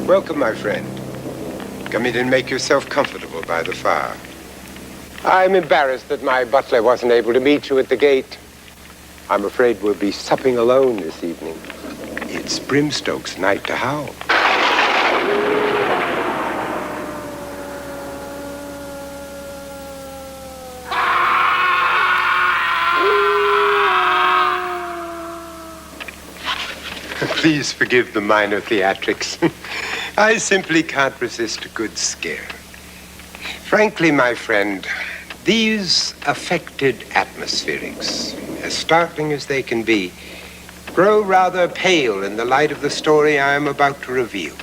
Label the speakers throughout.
Speaker 1: Welcome, my friend. Come in and make yourself comfortable by the fire. I'm embarrassed that my butler wasn't able to meet you at the gate. I'm afraid we'll be supping alone this evening. It's Brimstoke's night to howl. Please forgive the minor theatrics. I simply can't resist a good scare. Frankly, my friend, these affected atmospherics, as startling as they can be, grow rather pale in the light of the story I am about to reveal.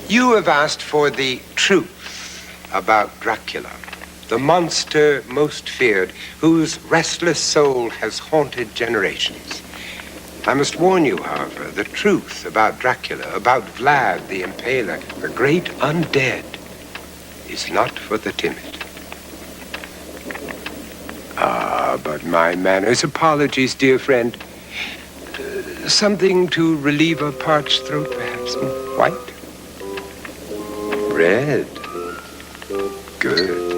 Speaker 1: You have asked for the truth about Dracula, the monster most feared, whose restless soul has haunted generations. I must warn you, however, the truth about Dracula, about Vlad the Impaler, the great undead, is not for the timid. But my manners. Apologies, dear friend. Something to relieve a parched throat, perhaps. White? Red? Good.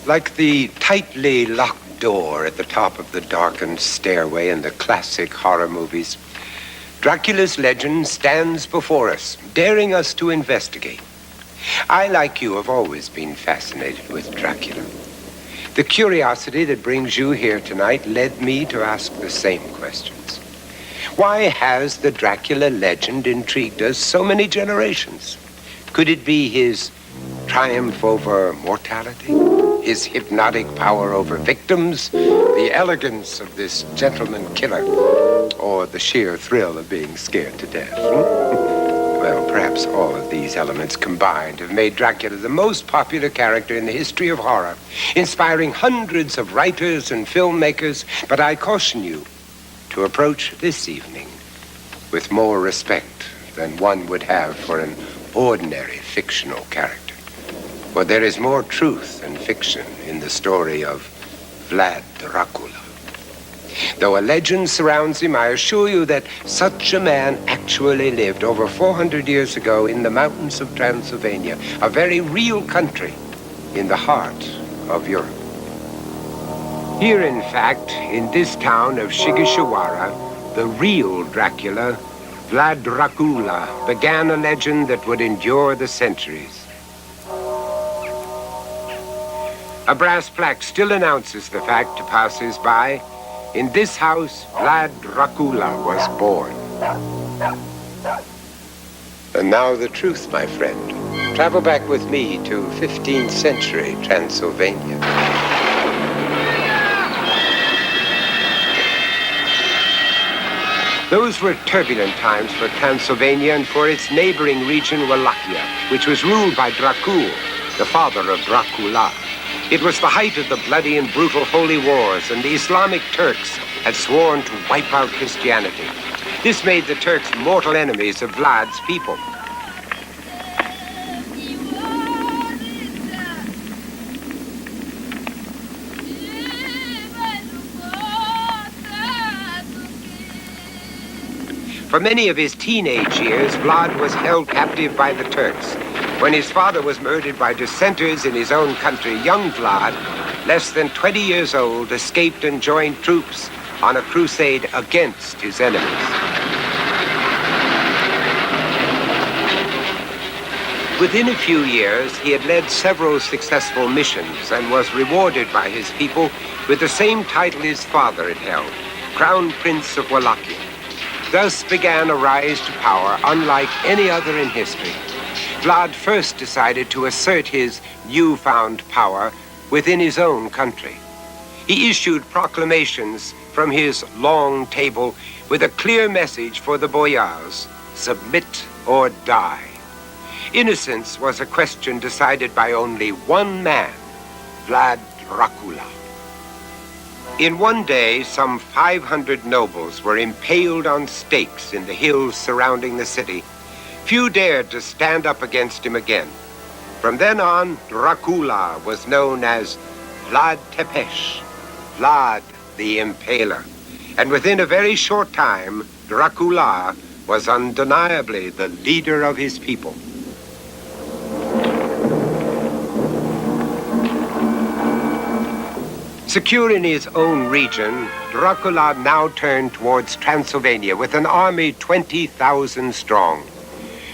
Speaker 1: Like the tightly locked door at the top of the darkened stairway in the classic horror movies, Dracula's legend stands before us, daring us to investigate. I, like you, have always been fascinated with Dracula. The curiosity that brings you here tonight led me to ask the same questions. Why has the Dracula legend intrigued us so many generations? Could it be his triumph over mortality? His hypnotic power over victims, the elegance of this gentleman killer, or the sheer thrill of being scared to death? Well, perhaps all of these elements combined have made Dracula the most popular character in the history of horror, inspiring hundreds of writers and filmmakers, but I caution you to approach this evening with more respect than one would have for an ordinary fictional character. For there is more truth than fiction in the story of Vlad Dracula. Though a legend surrounds him, I assure you that such a man actually lived over 400 years ago in the mountains of Transylvania, a very real country in the heart of Europe. Here, in fact, in this town of Shigashiwara, the real Dracula, Vlad Dracula, began a legend that would endure the centuries. A brass plaque still announces the fact to passers-by. In this house, Vlad Dracula was born. And now the truth, my friend. Travel back with me to 15th century Transylvania. Those were turbulent times for Transylvania and for its neighboring region, Wallachia, which was ruled by Dracul, the father of Dracula. It was the height of the bloody and brutal holy wars, and the Islamic Turks had sworn to wipe out Christianity. This made the Turks mortal enemies of Vlad's people. For many of his teenage years, Vlad was held captive by the Turks. When his father was murdered by dissenters in his own country, young Vlad, less than 20 years old, escaped and joined troops on a crusade against his enemies. Within a few years, he had led several successful missions and was rewarded by his people with the same title his father had held, Crown Prince of Wallachia. Thus began a rise to power unlike any other in history. Vlad first decided to assert his newfound power within his own country. He issued proclamations from his long table with a clear message for the boyars: submit or die. Innocence was a question decided by only one man, Vlad Dracula. In one day, some 500 nobles were impaled on stakes in the hills surrounding the city. Few dared to stand up against him again. From then on, Dracula was known as Vlad Tepes, Vlad the Impaler. And within a very short time, Dracula was undeniably the leader of his people. Secure in his own region, Dracula now turned towards Transylvania with an army 20,000 strong.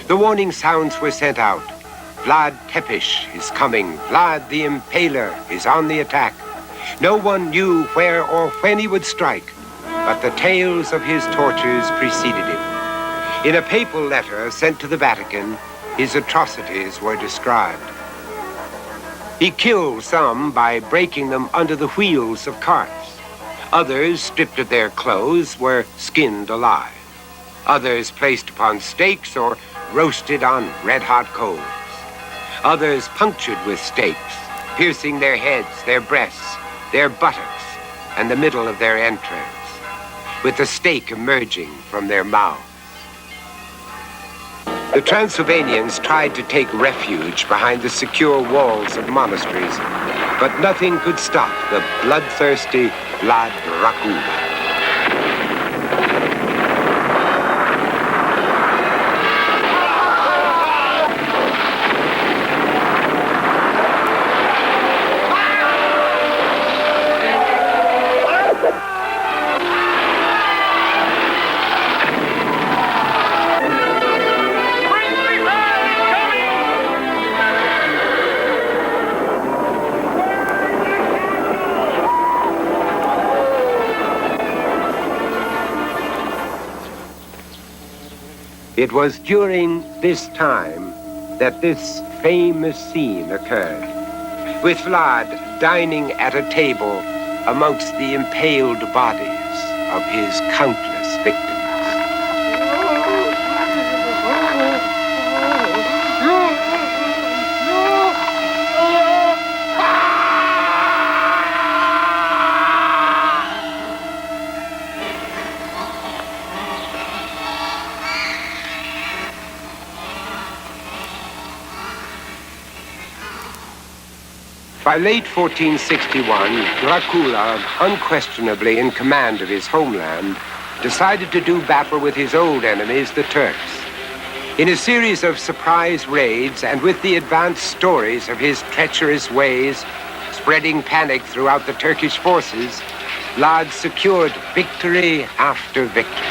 Speaker 1: The warning sounds were sent out. Vlad Tepes is coming. Vlad the Impaler is on the attack. No one knew where or when he would strike, but the tales of his tortures preceded him. In a papal letter sent to the Vatican, his atrocities were described. He killed some by breaking them under the wheels of carts. Others, stripped of their clothes, were skinned alive. Others placed upon stakes or roasted on red-hot coals. Others punctured with stakes, piercing their heads, their breasts, their buttocks, and the middle of their entrails, with the stake emerging from their mouths. The Transylvanians tried to take refuge behind the secure walls of monasteries, but nothing could stop the bloodthirsty Vlad Dracula. It was during this time that this famous scene occurred, with Vlad dining at a table amongst the impaled bodies of his countless victims. By late 1461, Dracula, unquestionably in command of his homeland, decided to do battle with his old enemies, the Turks. In a series of surprise raids, and with the advanced stories of his treacherous ways spreading panic throughout the Turkish forces, Vlad secured victory after victory.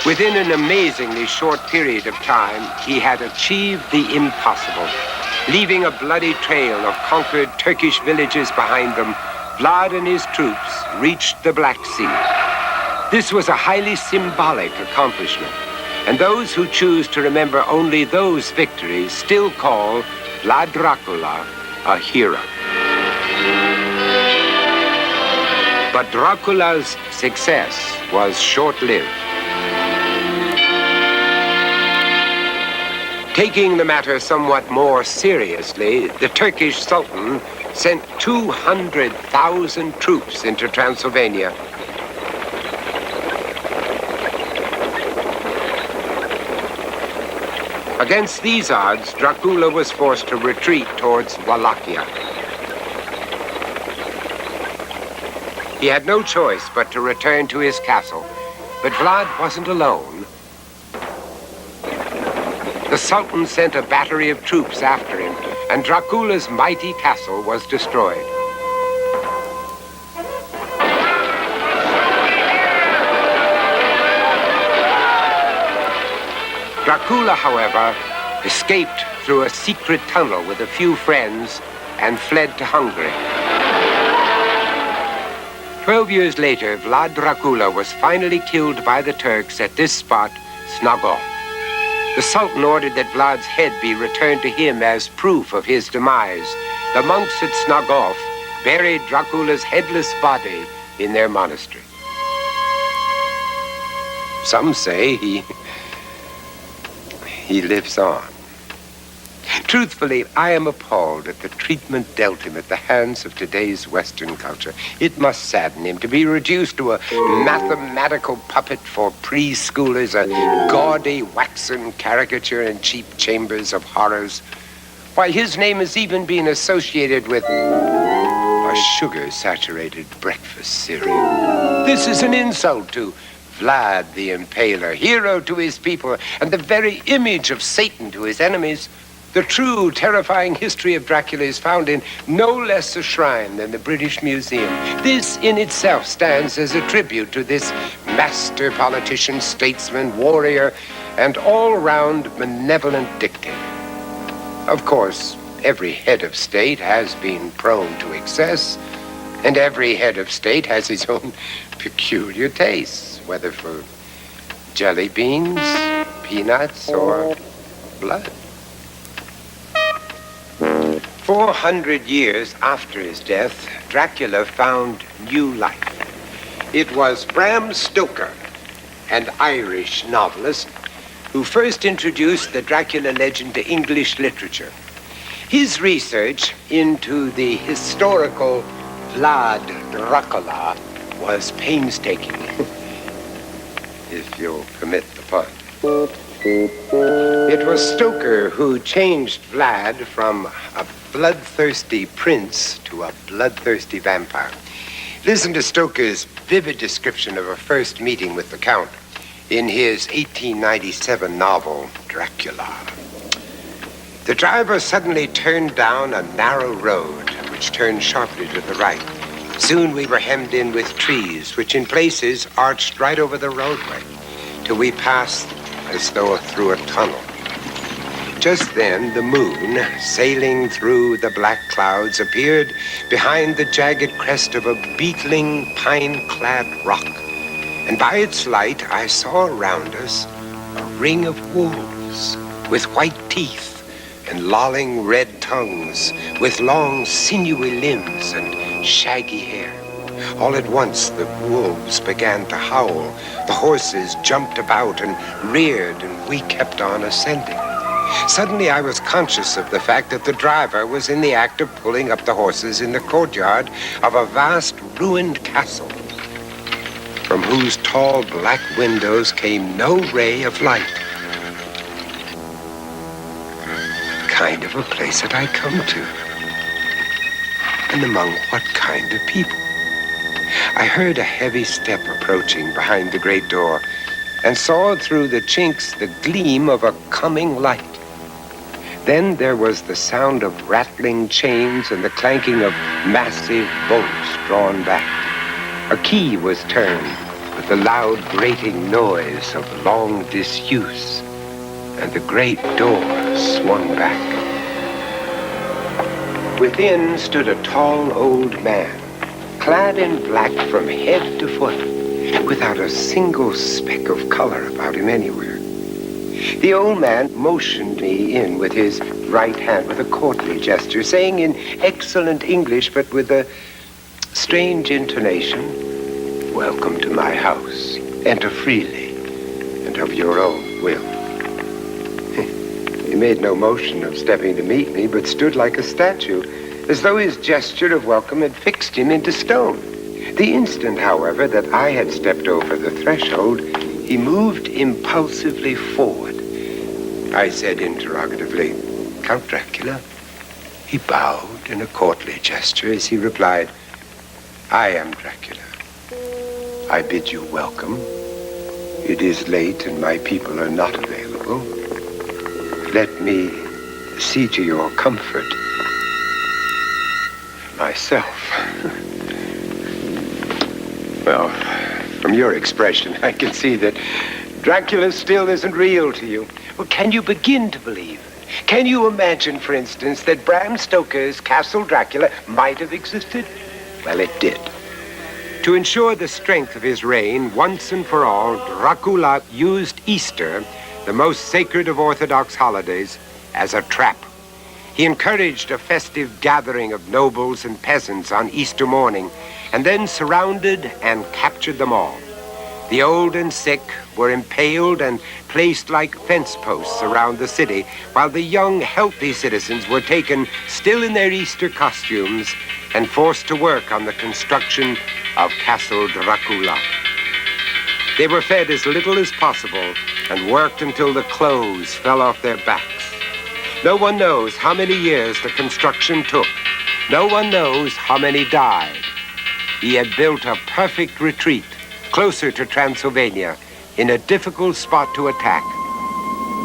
Speaker 1: Within an amazingly short period of time, he had achieved the impossible. Leaving a bloody trail of conquered Turkish villages behind them, Vlad and his troops reached the Black Sea. This was a highly symbolic accomplishment, and those who choose to remember only those victories still call Vlad Dracula a hero. But Dracula's success was short-lived. Taking the matter somewhat more seriously, the Turkish Sultan sent 200,000 troops into Transylvania. Against these odds, Dracula was forced to retreat towards Wallachia. He had no choice but to return to his castle, but Vlad wasn't alone. The Sultan sent a battery of troops after him, and Dracula's mighty castle was destroyed. Dracula, however, escaped through a secret tunnel with a few friends and fled to Hungary. 12 years later, Vlad Dracula was finally killed by the Turks at this spot, Snagov. The Sultan ordered that Vlad's head be returned to him as proof of his demise. The monks at Snagov buried Dracula's headless body in their monastery. Some say he lives on. Truthfully, I am appalled at the treatment dealt him at the hands of today's Western culture. It must sadden him to be reduced to a mathematical puppet for preschoolers, a gaudy waxen caricature in cheap chambers of horrors. Why, his name has even been associated with a sugar-saturated breakfast cereal. This is an insult to Vlad the Impaler, hero to his people, and the very image of Satan to his enemies. The true, terrifying history of Dracula is found in no less a shrine than the British Museum. This in itself stands as a tribute to this master politician, statesman, warrior, and all-round benevolent dictator. Of course, every head of state has been prone to excess, and every head of state has his own peculiar tastes, whether for jelly beans, peanuts, or blood. 400 years after his death, Dracula found new life. It was Bram Stoker, an Irish novelist, who first introduced the Dracula legend to English literature. His research into the historical Vlad Dracula was painstaking, if you'll permit the pun. It was Stoker who changed Vlad from a bloodthirsty prince to a bloodthirsty vampire. Listen to Stoker's vivid description of a first meeting with the Count in his 1897 novel, Dracula. The driver suddenly turned down a narrow road, which turned sharply to the right. Soon we were hemmed in with trees, which in places arched right over the roadway, till we passed as though through a tunnel. Just then, the moon, sailing through the black clouds, appeared behind the jagged crest of a beetling, pine-clad rock. And by its light, I saw around us a ring of wolves with white teeth and lolling red tongues, with long, sinewy limbs and shaggy hair. All at once, the wolves began to howl. The horses jumped about and reared, and we kept on ascending. Suddenly, I was conscious of the fact that the driver was in the act of pulling up the horses in the courtyard of a vast, ruined castle, from whose tall black windows came no ray of light. What kind of a place had I come to? And among what kind of people? I heard a heavy step approaching behind the great door and saw through the chinks the gleam of a coming light. Then there was the sound of rattling chains and the clanking of massive bolts drawn back. A key was turned with the loud grating noise of long disuse, and the great door swung back. Within stood a tall old man, clad in black from head to foot, without a single speck of color about him anywhere. The old man motioned me in with his right hand with a courtly gesture, saying in excellent English, but with a strange intonation, "Welcome to my house. Enter freely and of your own will." He made no motion of stepping to meet me, but stood like a statue, as though his gesture of welcome had fixed him into stone. The instant, however, that I had stepped over the threshold, he moved impulsively forward. I said interrogatively, "Count Dracula?" He bowed in a courtly gesture as he replied, "I am Dracula. I bid you welcome. It is late and my people are not available. Let me see to your comfort myself." Well, from your expression, I can see that Dracula still isn't real to you. Well, can you begin to believe it? Can you imagine, for instance, that Bram Stoker's Castle Dracula might have existed? Well, it did. To ensure the strength of his reign, once and for all, Dracula used Easter, the most sacred of Orthodox holidays, as a trap. He encouraged a festive gathering of nobles and peasants on Easter morning, and then surrounded and captured them all. The old and sick were impaled and placed like fence posts around the city, while the young, healthy citizens were taken, still in their Easter costumes, and forced to work on the construction of Castle Dracula. They were fed as little as possible and worked until the clothes fell off their backs. No one knows how many years the construction took. No one knows how many died. He had built a perfect retreat closer to Transylvania, in a difficult spot to attack.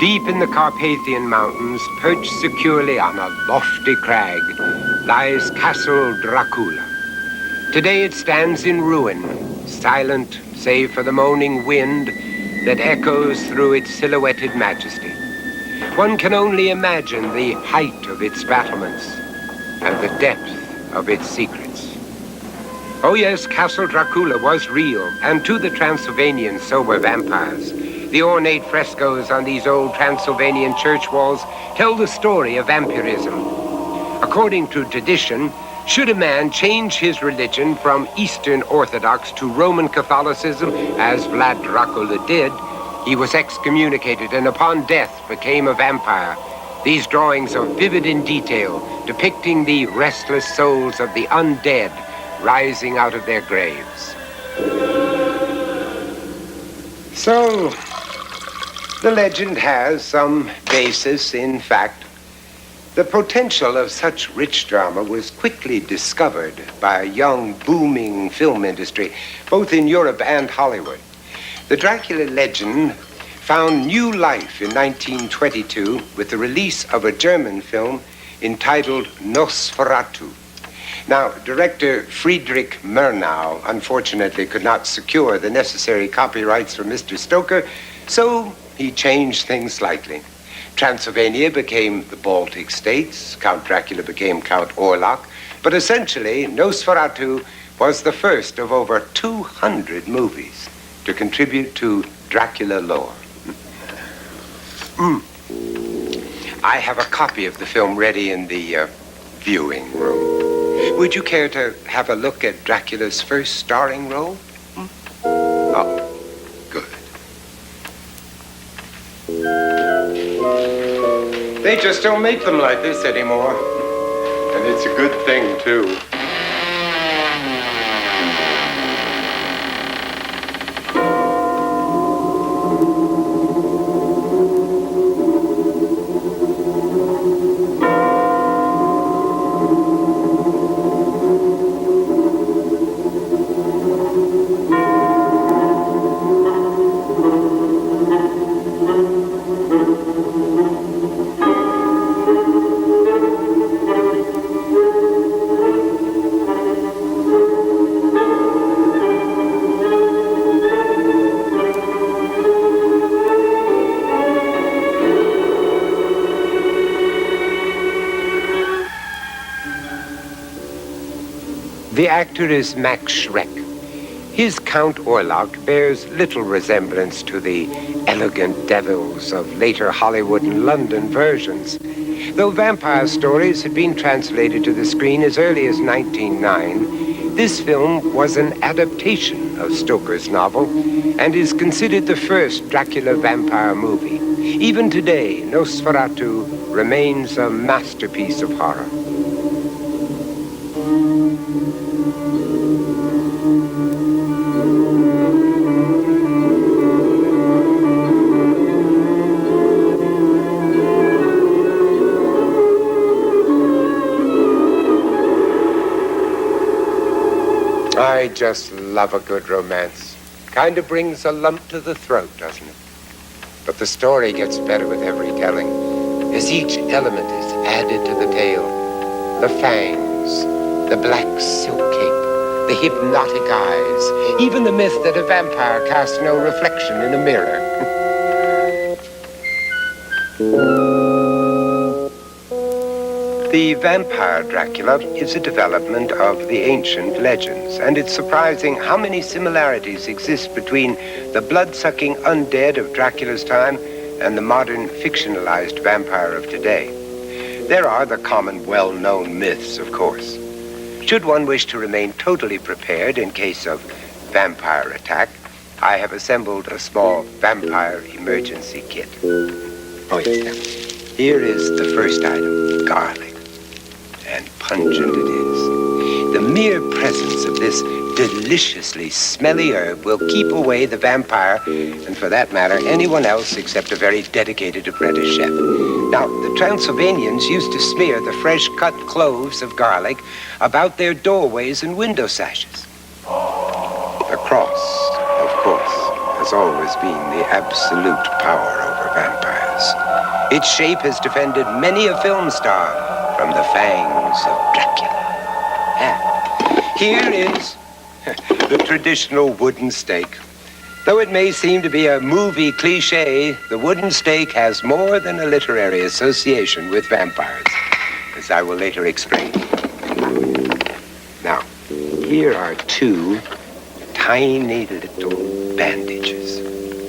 Speaker 1: Deep in the Carpathian Mountains, perched securely on a lofty crag, lies Castle Dracula. Today it stands in ruin, silent save for the moaning wind that echoes through its silhouetted majesty. One can only imagine the height of its battlements and the depth of its secrets. Oh yes, Castle Dracula was real, and to the Transylvanians so were vampires. The ornate frescoes on these old Transylvanian church walls tell the story of vampirism. According to tradition, should a man change his religion from Eastern Orthodox to Roman Catholicism, as Vlad Dracula did, he was excommunicated and upon death became a vampire. These drawings are vivid in detail, depicting the restless souls of the undead rising out of their graves. So, the legend has some basis in fact. The potential of such rich drama was quickly discovered by a young, booming film industry, both in Europe and Hollywood. The Dracula legend found new life in 1922 with the release of a German film entitled Nosferatu. Now, director Friedrich Murnau unfortunately could not secure the necessary copyrights from Mr. Stoker, so he changed things slightly. Transylvania became the Baltic states, Count Dracula became Count Orlok, but essentially Nosferatu was the first of over 200 movies to contribute to Dracula lore. I have a copy of the film ready in the viewing room. Would you care to have a look at Dracula's first starring role? Oh, good. They just don't make them like this anymore. And it's a good thing, too. The actor is Max Schreck. His Count Orlok bears little resemblance to the elegant devils of later Hollywood and London versions. Though vampire stories had been translated to the screen as early as 1909, this film was an adaptation of Stoker's novel and is considered the first Dracula vampire movie. Even today, Nosferatu remains a masterpiece of horror. I just love a good romance. Kind of brings a lump to the throat, doesn't it? But the story gets better with every telling, as each element is added to the tale. The fangs, the black silk cape, the hypnotic eyes, even the myth that a vampire casts no reflection in a mirror. The vampire Dracula is a development of the ancient legends, and it's surprising how many similarities exist between the blood-sucking undead of Dracula's time and the modern fictionalized vampire of today. There are the common, well-known myths, of course. Should one wish to remain totally prepared in case of vampire attack, I have assembled a small vampire emergency kit. Oh, yes. Here is the first item, garlic. And pungent it is. The mere presence of this deliciously smelly herb will keep away the vampire, and for that matter, anyone else except a very dedicated apprentice chef. Now, the Transylvanians used to smear the fresh-cut cloves of garlic about their doorways and window sashes. The cross, of course, has always been the absolute power over vampires. Its shape has defended many a film star from the fangs of Dracula. And here is the traditional wooden stake. Though it may seem to be a movie cliche, the wooden stake has more than a literary association with vampires, as I will later explain. Now, here are two tiny little bandages,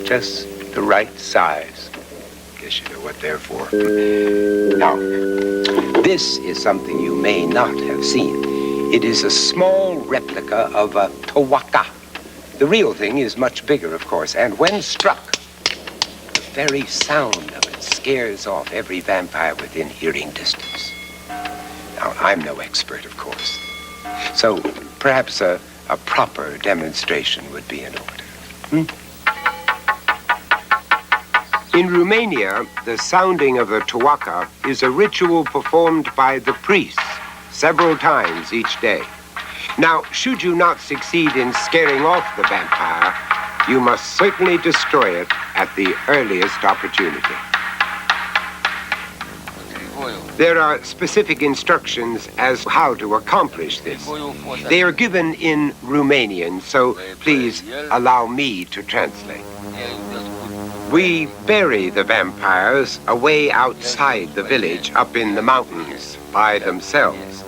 Speaker 1: just the right size. Guess you know what they're for. Now, this is something you may not have seen. It is a small replica of a tawaka. The real thing is much bigger, of course, and when struck, the very sound of it scares off every vampire within hearing distance. Now, I'm no expert, of course, so perhaps a proper demonstration would be in order. In Romania, the sounding of the tawaka is a ritual performed by the priests several times each day. Now, should you not succeed in scaring off the vampire, you must certainly destroy it at the earliest opportunity. There are specific instructions as to how to accomplish this. They are given in Romanian, so please allow me to translate. We bury the vampires away outside the village, up in the mountains by themselves,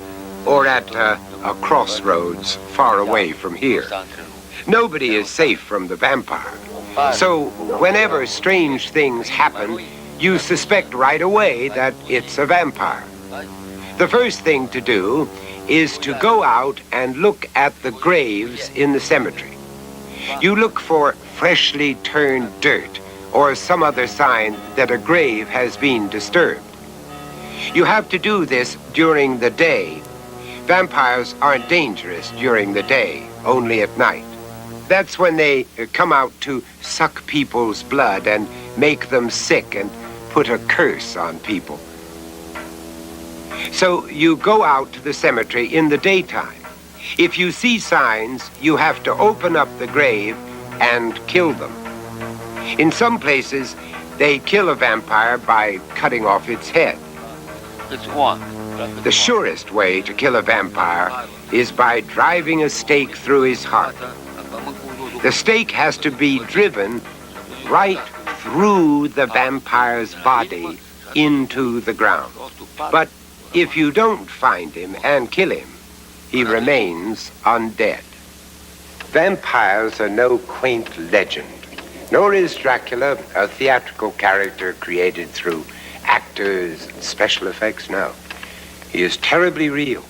Speaker 1: or at a crossroads far away from here. Nobody is safe from the vampire. So whenever strange things happen, you suspect right away that it's a vampire. The first thing to do is to go out and look at the graves in the cemetery. You look for freshly turned dirt or some other sign that a grave has been disturbed. You have to do this during the day. Vampires aren't dangerous during the day, only at night. That's when they come out to suck people's blood and make them sick and put a curse on people. So you go out to the cemetery in the daytime. If you see signs, you have to open up the grave and kill them. In some places, they kill a vampire by cutting off its head. The surest way to kill a vampire is by driving a stake through his heart. The stake has to be driven right through the vampire's body into the ground. But if you don't find him and kill him, he remains undead. Vampires are no quaint legend, nor is Dracula a theatrical character created through actors and special effects. No, he is terribly real.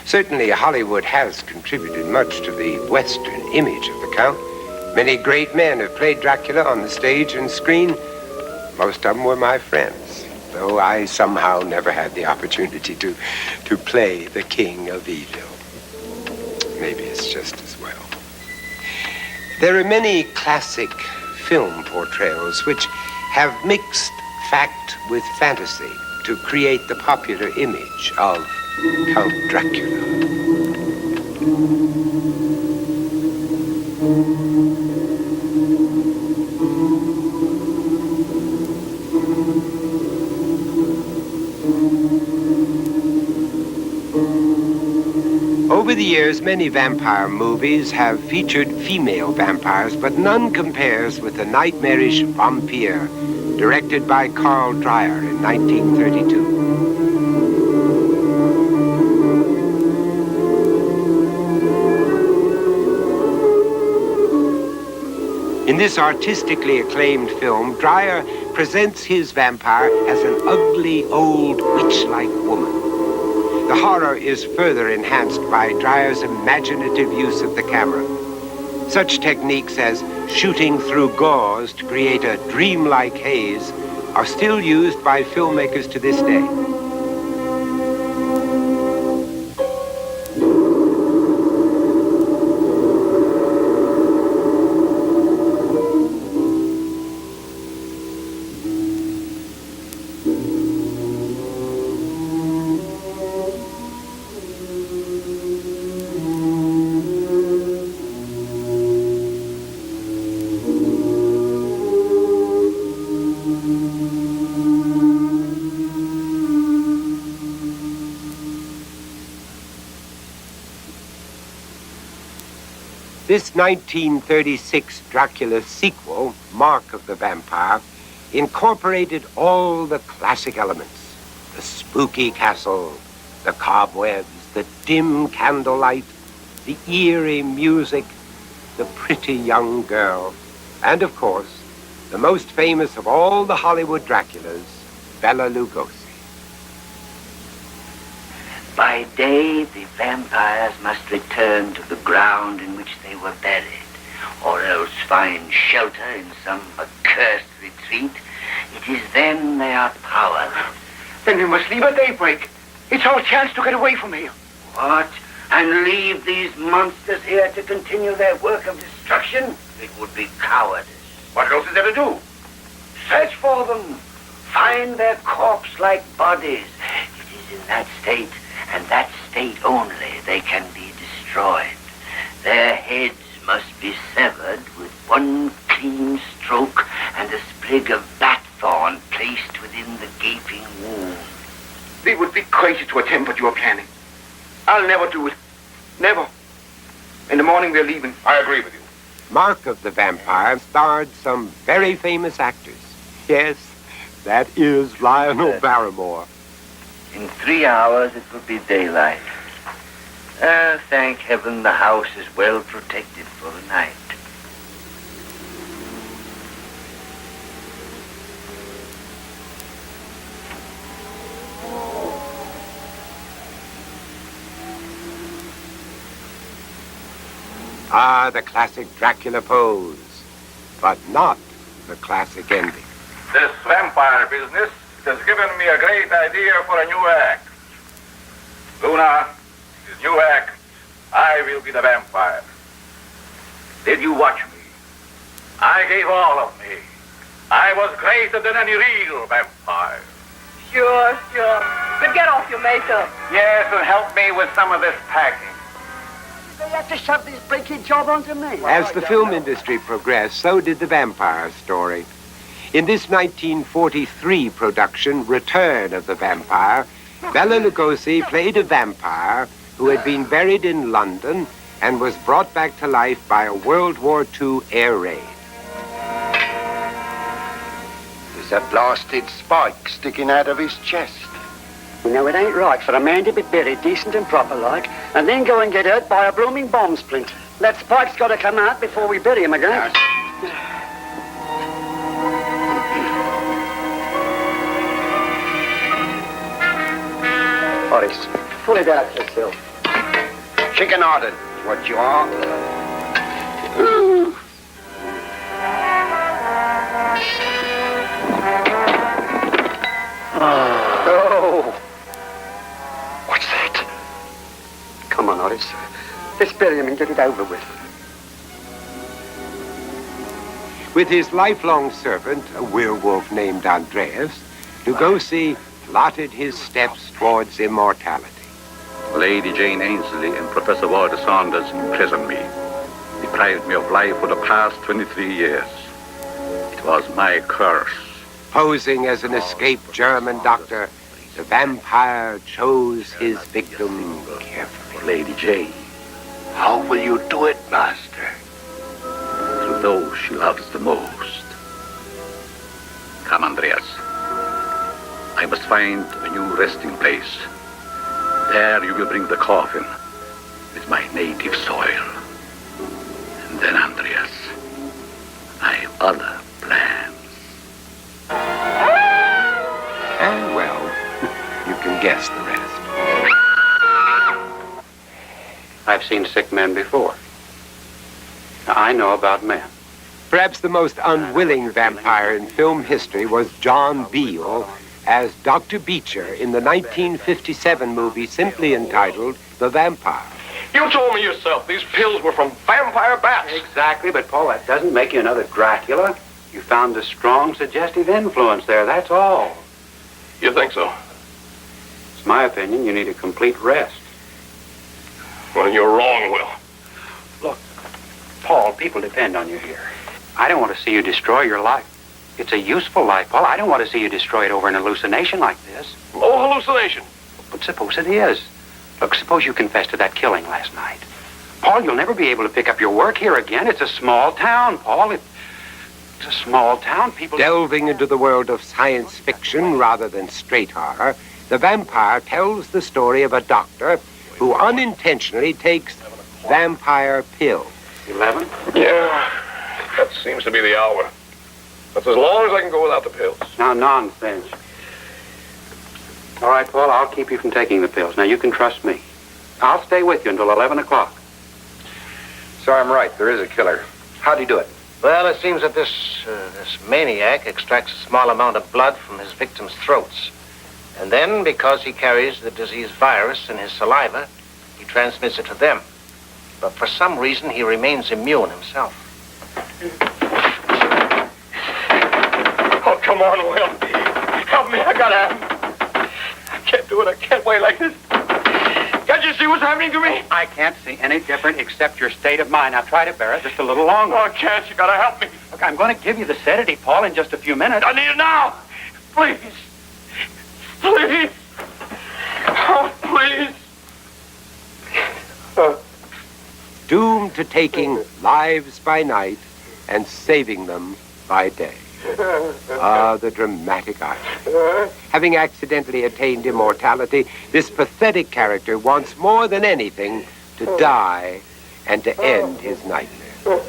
Speaker 1: Certainly Hollywood has contributed much to the Western image of the Count. Many great men have played Dracula on the stage and screen. Most of them were my friends, though I somehow never had the opportunity to play the King of Evil. Maybe it's just as well. There are many classic film portrayals which have mixed fact with fantasy to create the popular image of Count Dracula. Over the years, many vampire movies have featured female vampires, but none compares with the nightmarish vampire directed by Carl Dreyer in 1932. In this artistically acclaimed film, Dreyer presents his vampire as an ugly, old, witch-like woman. The horror is further enhanced by Dreyer's imaginative use of the camera. Such techniques as shooting through gauze to create a dreamlike haze are still used by filmmakers to this day. This 1936 Dracula sequel, Mark of the Vampire, incorporated all the classic elements: the spooky castle, the cobwebs, the dim candlelight, the eerie music, the pretty young girl, and of course, the most famous of all the Hollywood Draculas, Bela Lugosi.
Speaker 2: By day, the vampires must return to the ground in which they were buried, or else find shelter in some accursed retreat. It is then they are powerless.
Speaker 3: Then we must leave at daybreak. It's our chance to get away from here.
Speaker 2: What? And leave these monsters here to continue their work of destruction? It would be cowardice.
Speaker 3: What else is there to do?
Speaker 2: Search for them. Find their corpse-like bodies. It is in that state, and that state only, they can be destroyed. Their heads must be severed with one clean stroke and a sprig of bat-thorn placed within the gaping wound.
Speaker 3: We would be crazy to attempt what you are planning. I'll never do it. Never. In the morning we're leaving. I agree with you.
Speaker 1: Mark of the Vampire starred some very famous actors. Yes, that is Lionel Barrymore.
Speaker 2: In 3 hours, it will be daylight. Thank heaven the house is well protected for the night.
Speaker 1: Ah, the classic Dracula pose, but not the classic ending.
Speaker 4: This vampire business has given me a great idea for a new act. Luna, this new act, I will be the vampire. Did you watch me? I gave all of me. I was greater than any real vampire.
Speaker 5: Sure. But get off your makeup.
Speaker 4: Yes, and help me with some of this packing.
Speaker 3: They have to shove this breaking job onto me.
Speaker 1: As the film industry progressed, so did the vampire story. In this 1943 production, Return of the Vampire, Bela Lugosi played a vampire who had been buried in London and was brought back to life by a World War II air raid.
Speaker 6: There's a blasted spike sticking out of his chest.
Speaker 3: You know, it ain't right for a man to be buried decent and proper like, and then go and get hurt by a blooming bomb splinter. That spike's got to come out before we bury him again. Horace, pull it out yourself.
Speaker 6: Chicken-hearted, what you are.
Speaker 3: Oh. What's that? Come on, Horace. Let's bury him and get it over with.
Speaker 1: With his lifelong servant, a werewolf named Andreas, Lugosi plotted his steps towards immortality.
Speaker 4: Lady Jane Ainsley and Professor Walter Saunders imprisoned me, deprived me of life for the past 23 years. It was my curse.
Speaker 1: Posing as an escaped German doctor, the vampire chose his victim carefully.
Speaker 4: Lady Jane,
Speaker 6: How will you do it, Master?
Speaker 4: through those she loves the most. Come on,
Speaker 7: find a new resting place. There you will bring the coffin with my native soil. And then, Andreas, I have other plans.
Speaker 1: And, well, you can guess the rest.
Speaker 3: I've seen sick men before. I know about men.
Speaker 1: Perhaps the most unwilling vampire in film history was John Beale as Dr. Beecher in the 1957 movie simply entitled The Vampire.
Speaker 8: You told me yourself these pills were from vampire bats.
Speaker 3: Exactly, but Paul, that doesn't make you another Dracula. You found a strong suggestive influence there, that's all.
Speaker 8: You think so?
Speaker 3: It's my opinion you need a complete rest.
Speaker 8: Well, you're wrong, Will.
Speaker 3: Look, Paul, people depend on you here. I don't want to see you destroy your life. It's a useful life, Paul. I don't want to see you destroy it over an hallucination like this.
Speaker 8: No hallucination.
Speaker 3: But suppose it is. Look, suppose you confess to that killing last night. Paul, you'll never be able to pick up your work here again. It's a small town, Paul. It's a small town. People...
Speaker 1: Delving into the world of science fiction rather than straight horror, The Vampire tells the story of a doctor who unintentionally takes vampire pills.
Speaker 3: 11?
Speaker 8: Yeah, that seems to be the hour. That's as long as I can go without the pills.
Speaker 3: Now, nonsense. All right, Paul, I'll keep you from taking the pills. Now, you can trust me. I'll stay with you until 11 o'clock.
Speaker 9: So I'm right. There is a killer. How'd he do it?
Speaker 10: Well, it seems that this maniac extracts a small amount of blood from his victims' throats. And then, because he carries the disease virus in his saliva, he transmits it to them. But for some reason, he remains immune himself.
Speaker 8: Oh, come on, Will. Help me. I gotta... I can't do it. I can't wait like this. Can't you see what's happening to me?
Speaker 3: I can't see any different except your state of mind. Now, try to bear it just a little longer.
Speaker 8: Oh, I can't. You gotta help me.
Speaker 3: Look, I'm going to give you the sedative, Paul, in just a few minutes.
Speaker 8: I need it now. Please. Please. Oh, please.
Speaker 1: Doomed to taking lives by night and saving them by day. Ah, the dramatic irony. Having accidentally attained immortality, this pathetic character wants more than anything to die and to end his nightmare.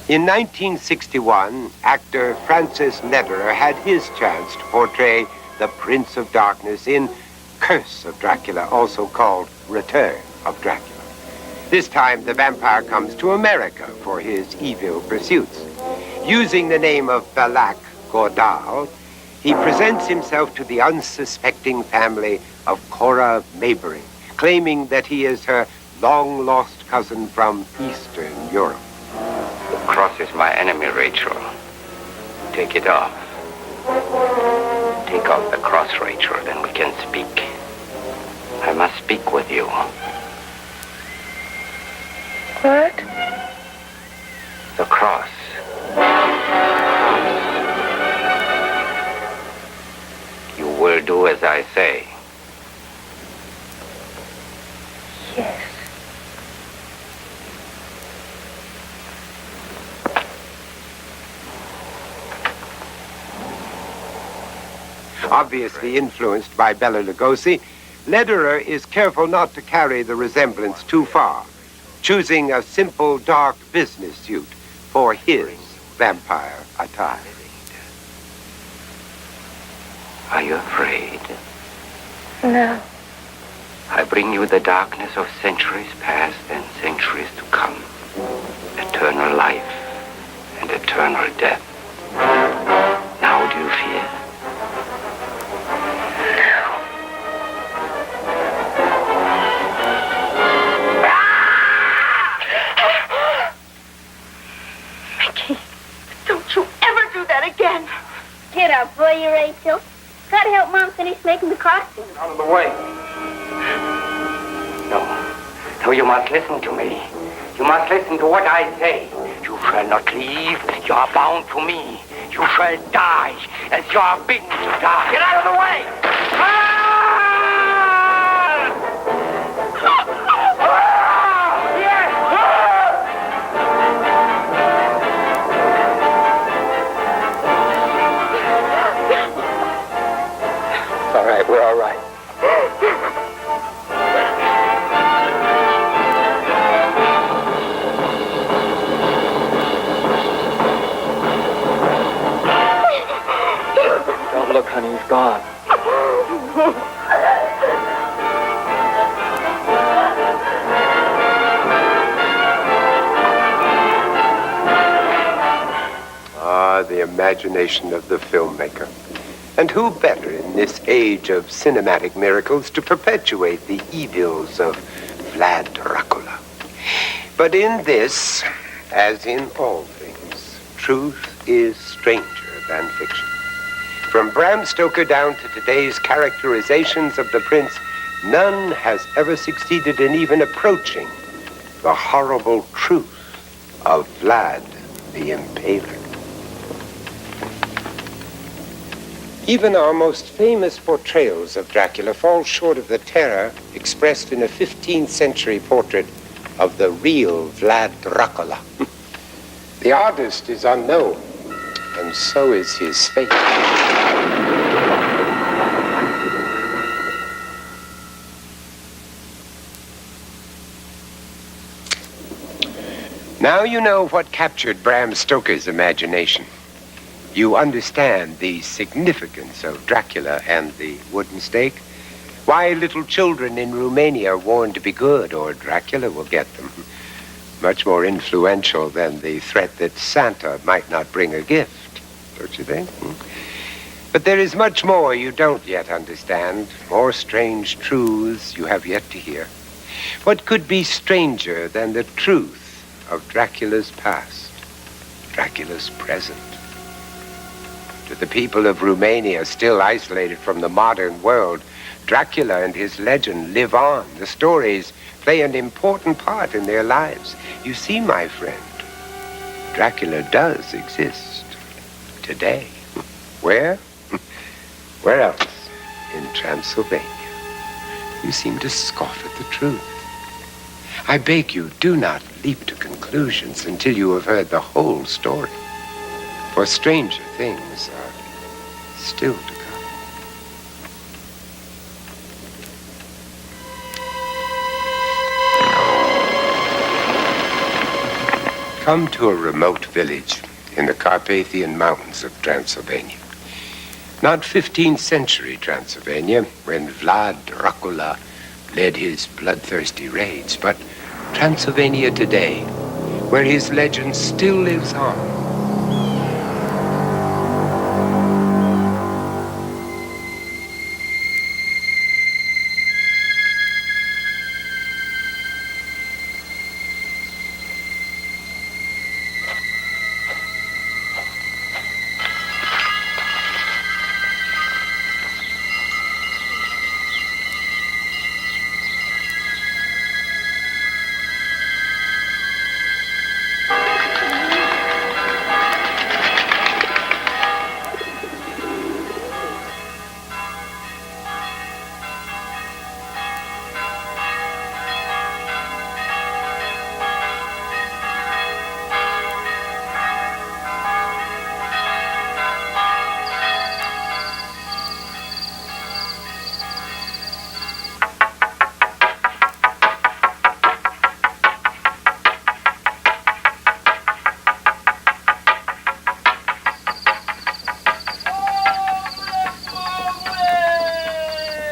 Speaker 1: In 1961, actor Francis Lederer had his chance to portray the Prince of Darkness in Curse of Dracula, also called Return of Dracula. This time, the vampire comes to America for his evil pursuits. Using the name of Balak Godal, he presents himself to the unsuspecting family of Cora Maybury, claiming that he is her long-lost cousin from Eastern Europe.
Speaker 2: The cross is my enemy, Rachel. Take it off. Take off the cross, Rachel, then we can speak. I must speak with you.
Speaker 5: What?
Speaker 2: The cross. You will do as I say.
Speaker 5: Yes.
Speaker 1: Obviously influenced by Bela Lugosi, Lederer is careful not to carry the resemblance too far, choosing a simple, dark business suit for his vampire attire.
Speaker 2: Are you afraid?
Speaker 5: No.
Speaker 2: I bring you the darkness of centuries past and centuries to come. Eternal life and eternal death. Now do you fear?
Speaker 5: Don't you ever do that again.
Speaker 11: Get up, will you, Rachel? Try to help Mom finish making the costume.
Speaker 8: Out of the way. No. No, you must listen to me. You must listen to what I say. You shall not leave. You are bound to me. You shall die as you are bidden to die. Get out of the way! All right, we're all right. Don't look, honey, he's gone.
Speaker 1: Ah, the imagination of the filmmaker. And who better in this age of cinematic miracles to perpetuate the evils of Vlad Dracula? But in this, as in all things, truth is stranger than fiction. From Bram Stoker down to today's characterizations of the prince, none has ever succeeded in even approaching the horrible truth of Vlad the Impaler. Even our most famous portrayals of Dracula fall short of the terror expressed in a 15th century portrait of the real Vlad Dracula. The artist is unknown, and so is his fate. Now you know what captured Bram Stoker's imagination. You understand the significance of Dracula and the wooden stake. Why little children in Romania warned to be good, or Dracula will get them. Much more influential than the threat that Santa might not bring a gift, don't you think? But there is much more you don't yet understand, more strange truths you have yet to hear. What could be stranger than the truth of Dracula's past, Dracula's present? To the people of Romania, still isolated from the modern world, Dracula and his legend live on. The stories play an important part in their lives. You see, my friend, Dracula does exist today. Where? Where else? In Transylvania. You seem to scoff at the truth. I beg you, do not leap to conclusions until you have heard the whole story. For stranger things are still to come. Come to a remote village in the Carpathian Mountains of Transylvania. Not 15th century Transylvania, when Vlad Dracula led his bloodthirsty raids, but Transylvania today, where his legend still lives on.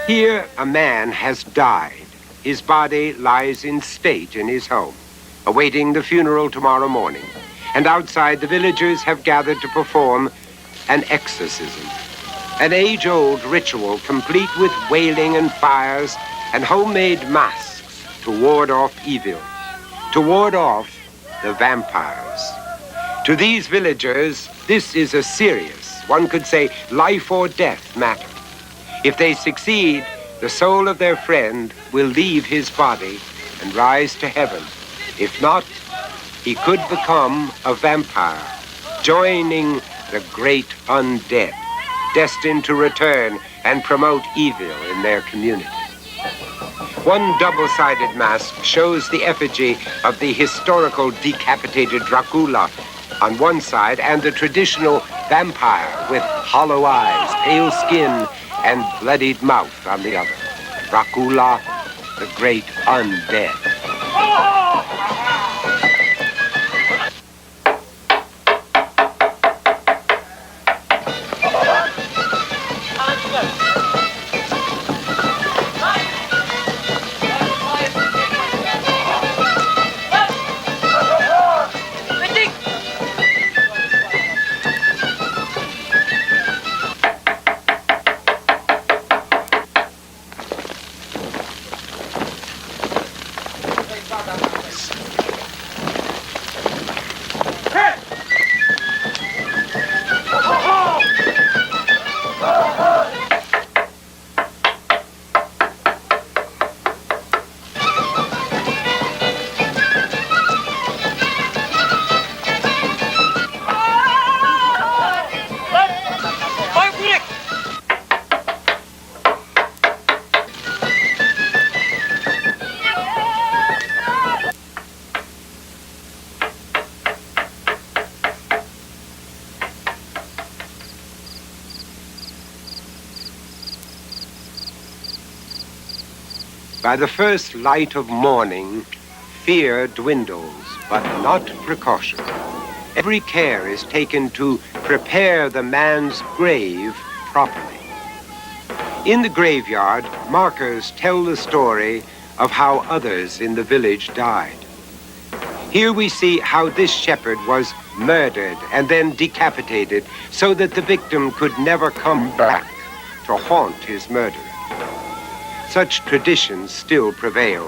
Speaker 1: Here, a man has died. His body lies in state in his home, awaiting the funeral tomorrow morning. And outside, the villagers have gathered to perform an exorcism, an age-old ritual complete with wailing and fires and homemade masks to ward off evil, to ward off the vampires. To these villagers, this is a serious, one could say, life or death matter. If they succeed, the soul of their friend will leave his body and rise to heaven. If not, he could become a vampire, joining the great undead, destined to return and promote evil in their community. One double-sided mask shows the effigy of the historical decapitated Dracula on one side and the traditional vampire with hollow eyes, pale skin, and bloodied mouth on the other. Dracula, the great undead. By the first light of morning, fear dwindles, but not precaution. Every care is taken to prepare the man's grave properly. In the graveyard, markers tell the story of how others in the village died. Here we see how this shepherd was murdered and then decapitated so that the victim could never come back to haunt his murderer. Such traditions still prevail.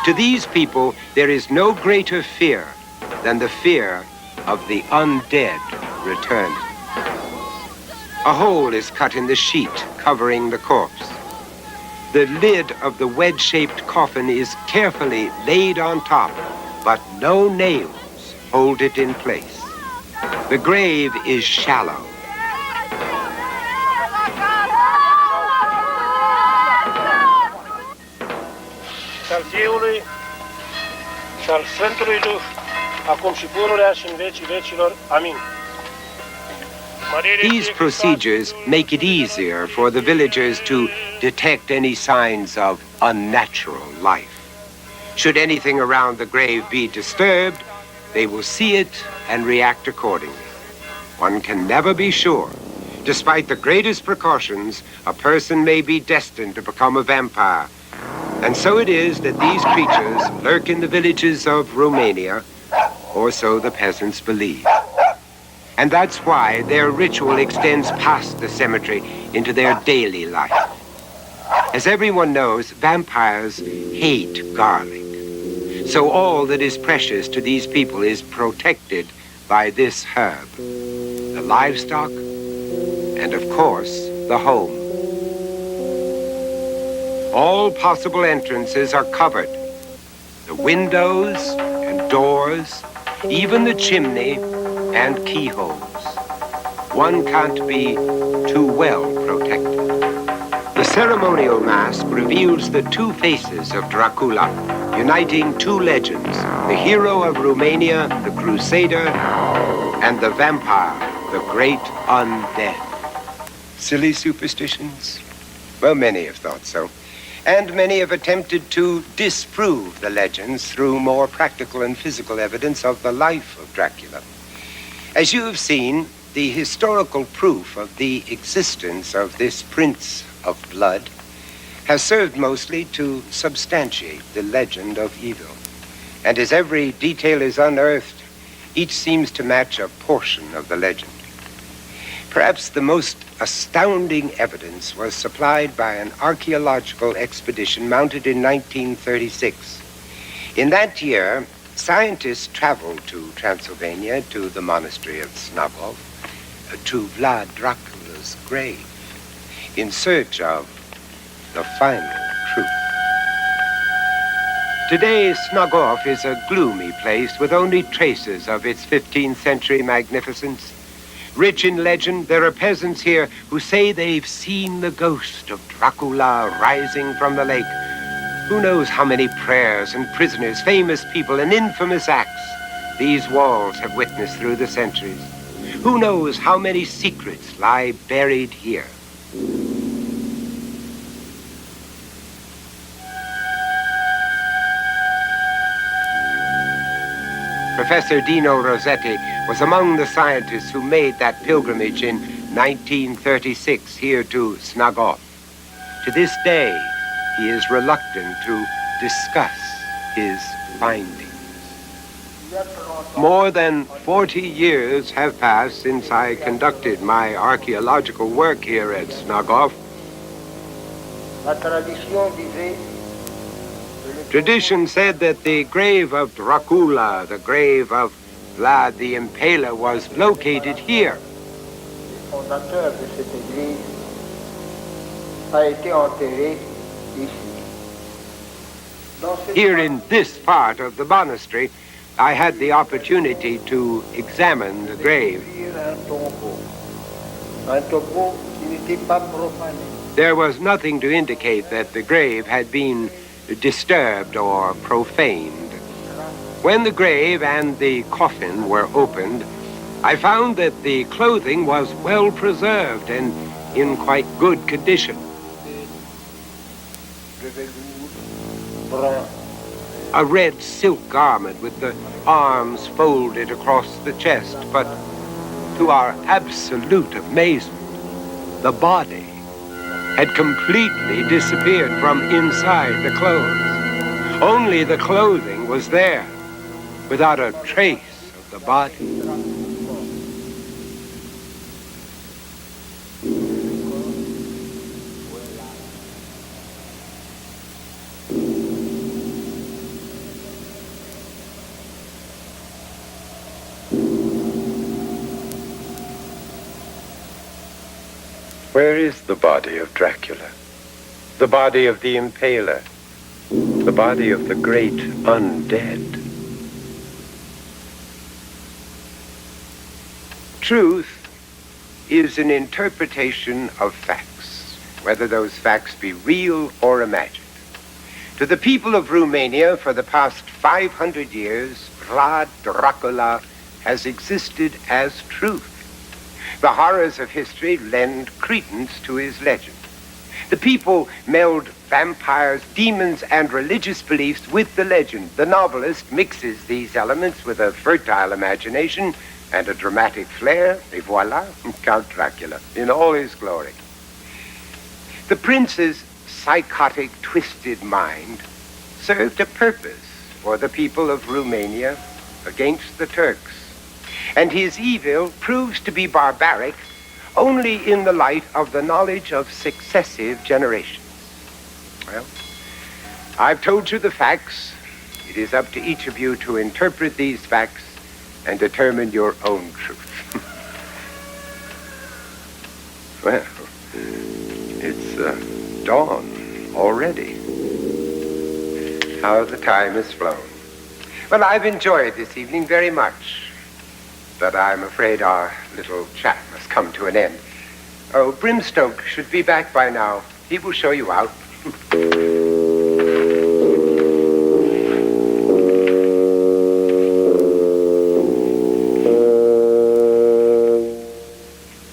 Speaker 1: To these people, there is no greater fear than the fear of the undead returning. A hole is cut in the sheet covering the corpse. The lid of the wedge-shaped coffin is carefully laid on top, but no nails hold it in place. The grave is shallow.
Speaker 12: Al Fiului și al Sfântului Duh, acum și pururea și în vecii vecilor. Amin.
Speaker 1: These procedures make it easier for the villagers to detect any signs of unnatural life. Should anything around the grave be disturbed, they will see it and react accordingly. One can never be sure. Despite the greatest precautions, a person may be destined to become a vampire. And so it is that these creatures lurk in the villages of Romania, or so the peasants believe. And that's why their ritual extends past the cemetery into their daily life. As everyone knows, vampires hate garlic. So all that is precious to these people is protected by this herb. The livestock, and of course, the home. All possible entrances are covered. The windows and doors, even the chimney and keyholes. One can't be too well protected. The ceremonial mask reveals the two faces of Dracula, uniting two legends, the hero of Romania, the crusader, and the vampire, the great undead. Silly superstitions? Well, many have thought so. And many have attempted to disprove the legends through more practical and physical evidence of the life of Dracula. As you have seen, the historical proof of the existence of this prince of blood has served mostly to substantiate the legend of evil. And as every detail is unearthed, each seems to match a portion of the legend. Perhaps the most astounding evidence was supplied by an archaeological expedition mounted in 1936. In that year, scientists traveled to Transylvania, to the monastery of Snabov, to Vlad Dracula's grave. in search of the final truth. Today, Snogov is a gloomy place with only traces of its 15th century magnificence. Rich in legend, there are peasants here who say they've seen the ghost of Dracula rising from the lake. Who knows how many prayers and prisoners, famous people, and infamous acts these walls have witnessed through the centuries. Who knows how many secrets lie buried here. Professor Dino Rossetti was among the scientists who made that pilgrimage in 1936 here to Snogov. To this day, he is reluctant to discuss his findings. More than 40 years have passed since I conducted my archaeological work here at Snogov. Tradition said that the grave of Dracula, the grave of Vlad the Impaler, was located here. Here in this part of the monastery, I had the opportunity to examine the grave. There was nothing to indicate that the grave had been disturbed or profaned. When the grave and the coffin were opened, I found that the clothing was well preserved and in quite good condition. A red silk garment with the arms folded across the chest, but to our absolute amazement, the body had completely disappeared from inside the clothes. Only the clothing was there, without a trace of the body. Where is the body of Dracula? The body of the Impaler? The body of the great undead? Truth is an interpretation of facts, whether those facts be real or imagined. To the people of Romania, for the past 500 years, Vlad Dracula has existed as truth. The horrors of history lend credence to his legend. The people meld vampires, demons, and religious beliefs with the legend. The novelist mixes these elements with a fertile imagination and a dramatic flair, et voila, Count Dracula in all his glory. The prince's psychotic, twisted mind served a purpose for the people of Romania against the Turks. And his evil proves to be barbaric only in the light of the knowledge of successive generations. Well, I've told you the facts. It is up to each of you to interpret these facts and determine your own truth. Well, it's dawn already. How the time has flown. Well, I've enjoyed this evening very much. But I'm afraid our little chat must come to an end. Oh, Brimstoke should be back by now. He will show you out.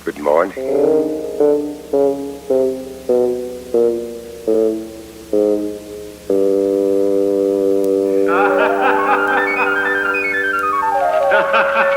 Speaker 1: Good morning.
Speaker 3: Ha ha ha!